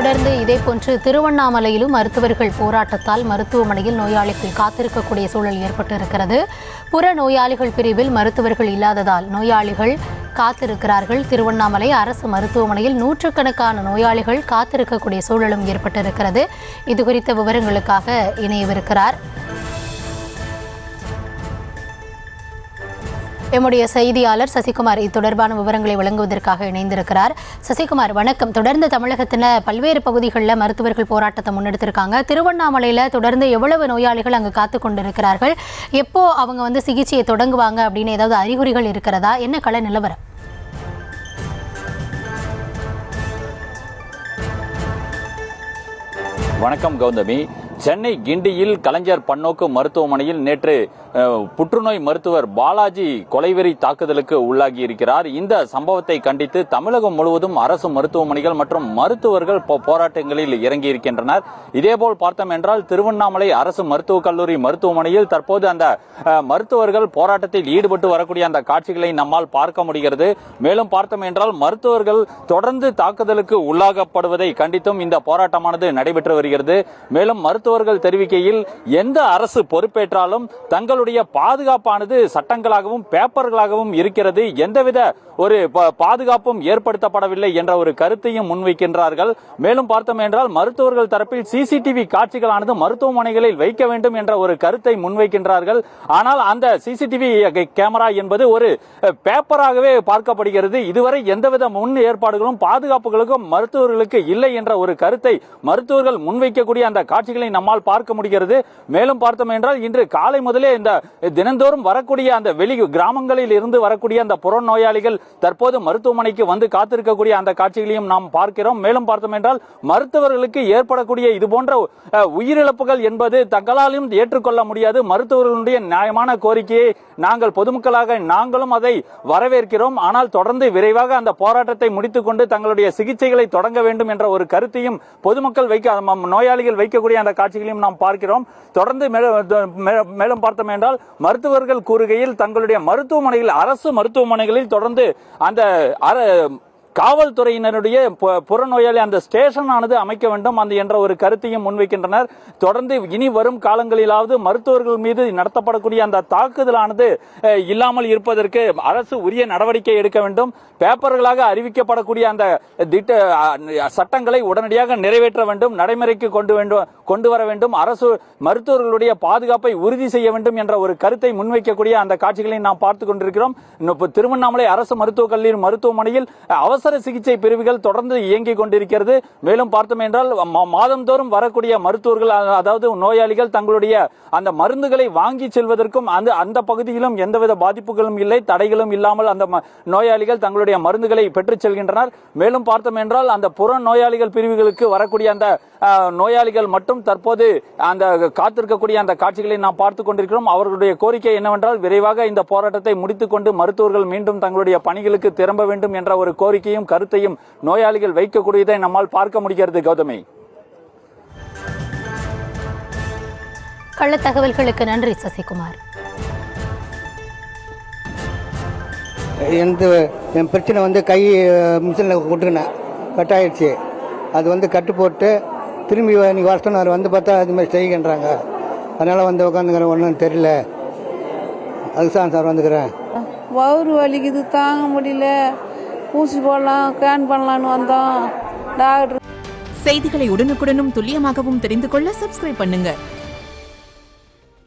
தொடர்ந்து இதேபோன்று திருவண்ணாமலையிலும் மருத்துவர்கள் போராட்டத்தால் மருத்துவமனையில் நோயாளிகள் காத்திருக்கக்கூடிய சூழல் ஏற்பட்டிருக்கிறது. புற நோயாளிகள் பிரிவில் மருத்துவர்கள் இல்லாததால் நோயாளிகள் காத்திருக்கிறார்கள். திருவண்ணாமலை அரசு மருத்துவமனையில் நூற்றுக்கணக்கான நோயாளிகள் காத்திருக்கக்கூடிய சூழலும் ஏற்பட்டிருக்கிறது. இதுகுறித்த விவரங்களுக்காக இணையவிருக்கிறார் எம்முடைய செய்தியாளர் சசிகுமார். இது தொடர்பான விவரங்களை வழங்குவதற்காக இணைந்திருக்கிறார். சசிகுமார், வணக்கம். தொடர்ந்து தமிழகத்தில் பல்வேறு பகுதிகளில் மருத்துவர்கள் போராட்டத்தை முன்னெடுத்திருக்காங்க. திருவண்ணாமலையில் தொடர்ந்து எவ்வளவு நோயாளிகள் அங்கு காத்து கொண்டிருக்கிறார்கள்? எப்போ அவங்க சிகிச்சையை தொடங்குவாங்க அப்படின்னு ஏதாவது அறிகுறிகள் இருக்கிறதா? என்ன கள நிலவரம்? வணக்கம் கௌதமி. சென்னை கிண்டியில் கலைஞர் பன்னோக்கு மருத்துவமனையில் நேற்று புற்றுநோய் மருத்துவர் பாலாஜி கொலைவெறி தாக்குதலுக்கு உள்ளாகி இருக்கிறார். இந்த சம்பவத்தை கண்டித்து தமிழகம் முழுவதும் அரசு மருத்துவமனைகள் மற்றும் மருத்துவர்கள் போராட்டங்களில் இறங்கியிருக்கின்றனர். இதேபோல் பார்த்தோம் என்றால் திருவண்ணாமலை அரசு மருத்துவக் கல்லூரி மருத்துவமனையில் தற்போது அந்த மருத்துவர்கள் போராட்டத்தில் ஈடுபட்டு வரக்கூடிய அந்த காட்சிகளை நம்மால் பார்க்க முடிகிறது. மேலும் பார்த்தோம் என்றால் மருத்துவர்கள் தொடர்ந்து தாக்குதலுக்கு உள்ளாகப்படுவதை கண்டித்தும் இந்த போராட்டமானது நடைபெற்று வருகிறது. மேலும் மருத்துவர்கள் தெரிவிக்கையில் எந்த அரசு பொறுப்பேற்றாலும் தங்களுடைய பாதுகாப்பானது சட்டங்களாகவும் பேப்பர்களாகவும் இருக்கிறது, எந்தவித ஒரு பாதுகாப்பும் ஏற்படுத்தப்படவில்லை என்ற ஒரு கருத்தையும் முன்வைக்கின்றார்கள். மேலும் பார்த்தோம் என்றால் மருத்துவர்கள் தரப்பில் சிசிடிவி காட்சிகளானது மருத்துவமனைகளில் வைக்க வேண்டும் என்ற ஒரு கருத்தை முன்வைக்கின்றார்கள். ஆனால் அந்த சிசிடிவி கேமரா என்பது ஒரு பேப்பராகவே பார்க்கப்படுகிறது. இதுவரை எந்தவித முன் ஏற்பாடுகளும் பாதுகாப்புகளுக்கும் மருத்துவர்களுக்கு இல்லை என்ற ஒரு கருத்தை மருத்துவர்கள் முன்வைக்கக்கூடிய அந்த காட்சிகளை நம்மால் பார்க்க முடிகிறது. மேலும் பார்த்தோம் என்றால் இன்று காலை முதலே இந்த தினந்தோறும் வரக்கூடிய அந்த வெளி கிராமங்களில் இருந்து வரக்கூடிய அந்த புற நோயாளிகள் தற்போது மருத்துவமனைக்கு வந்து காத்திருக்கக்கூடிய அந்த காட்சிகளையும் நாம் பார்க்கிறோம். மேலும் பார்த்தோம் என்றால் மருத்துவர்களுக்கு ஏற்படக்கூடிய இது போன்ற உயிரிழப்புகள் என்பது தங்களாலும் ஏற்றுக்கொள்ள முடியாது. மருத்துவர்களுடைய நியாயமான கோரிக்கையை நாங்கள் பொதுமக்களாக நாங்களும் அதை வரவேற்கிறோம். ஆனால் தொடர்ந்து விரைவாக அந்த போராட்டத்தை முடித்துக் கொண்டு தங்களுடைய சிகிச்சைகளை தொடங்க வேண்டும் என்ற ஒரு கருத்தையும் பொதுமக்கள் நோயாளிகள் வைக்கக்கூடிய அந்த காட்சிகளையும் நாம் பார்க்கிறோம். தொடர்ந்து மேலும் பார்த்தோம் என்றால் மருத்துவர்கள் கூறுகையில் தங்களுடைய மருத்துவமனைகள் அரசு மருத்துவமனைகளில் தொடர்ந்து அந்த காவல்துறையினருடைய புறநோயாளி அந்த ஸ்டேஷன் ஆனது அமைக்க வேண்டும் என்ற ஒரு கருத்தையும் முன்வைக்கின்றனர். தொடர்ந்து இனி வரும் காலங்களிலாவது மருத்துவர்கள் மீது நடத்தப்படக்கூடிய அந்த தாக்குதலானது இல்லாமல் இருப்பதற்கு அரசு உரிய நடவடிக்கை எடுக்க வேண்டும். பேப்பர்களாக அறிவிக்கப்படக்கூடிய அந்த சட்டங்களை உடனடியாக நிறைவேற்ற வேண்டும், நடைமுறைக்கு கொண்டு வர வேண்டும். அரசு மருத்துவர்களுடைய பாதுகாப்பை உறுதி செய்ய வேண்டும் என்ற ஒரு கருத்தை முன்வைக்கக்கூடிய அந்த காட்சிகளை நாம் பார்த்துக் கொண்டிருக்கிறோம். திருவண்ணாமலை அரசு மருத்துவக் கல்லூரி மருத்துவமனையில் அவசர சிகிச்சை பிரிவுகள் தொடர்ந்து இயங்கிக் கொண்டிருக்கிறது. மேலும் பார்த்தோம் என்றால் மாதந்தோறும் வரக்கூடிய மருத்துவர்கள் அதாவது நோயாளிகள் தங்களுடைய அந்த மருந்துகளை வாங்கி செல்வதற்கும் அந்த பகுதியிலும் எந்தவித பாதிப்புகளும் இல்லை, தடைகளும் இல்லாமல் அந்த நோயாளிகள் தங்களுடைய மருந்துகளை பெற்றுச் செல்கின்றனர். மேலும் பார்த்தோம் என்றால் அந்த புற நோயாளிகள் பிரிவுகளுக்கு வரக்கூடிய அந்த நோயாளிகள் மட்டும் தற்போது அந்த காத்திருக்கக்கூடிய அந்த காட்சிகளை நாம் பார்த்துக் கொண்டிருக்கிறோம். அவர்களுடைய கோரிக்கை என்னவென்றால் விரைவாக இந்த போராட்டத்தை முடித்துக் கொண்டு மருத்துவர்கள் மீண்டும் தங்களுடைய பணிகளுக்கு திரும்ப வேண்டும் என்ற ஒரு கோரிக்கையும் கருத்தையும் நோயாளிகள் வைக்கக்கூடியதை நம்மால் பார்க்க முடிகிறது. கௌதமி, கள்ள தகவல்களுக்கு நன்றி சசிகுமார். என் பிரச்சனை கை மிஷினில் கொட்டுக்கினேன், கட் ஆயிடுச்சு. அது கட்டு போட்டு திரும்பி நீ வர சொன்னார், பார்த்தா அது மாதிரி செய்கின்றாங்க. அதனால் உட்காந்துக்கிறேன், ஒன்றும் தெரியல. அதுதான் சார் வந்துக்கிறேன். வயிறு வலிக்குது, தாங்க முடியல, ஊசி போடலாம், ஸ்கேன் பண்ணலான்னு வந்தோம். டாக்டர் செய்திகளை உடனுக்குடனும் துல்லியமாகவும் தெரிந்து கொள்ள சப்ஸ்கிரைப் பண்ணுங்க.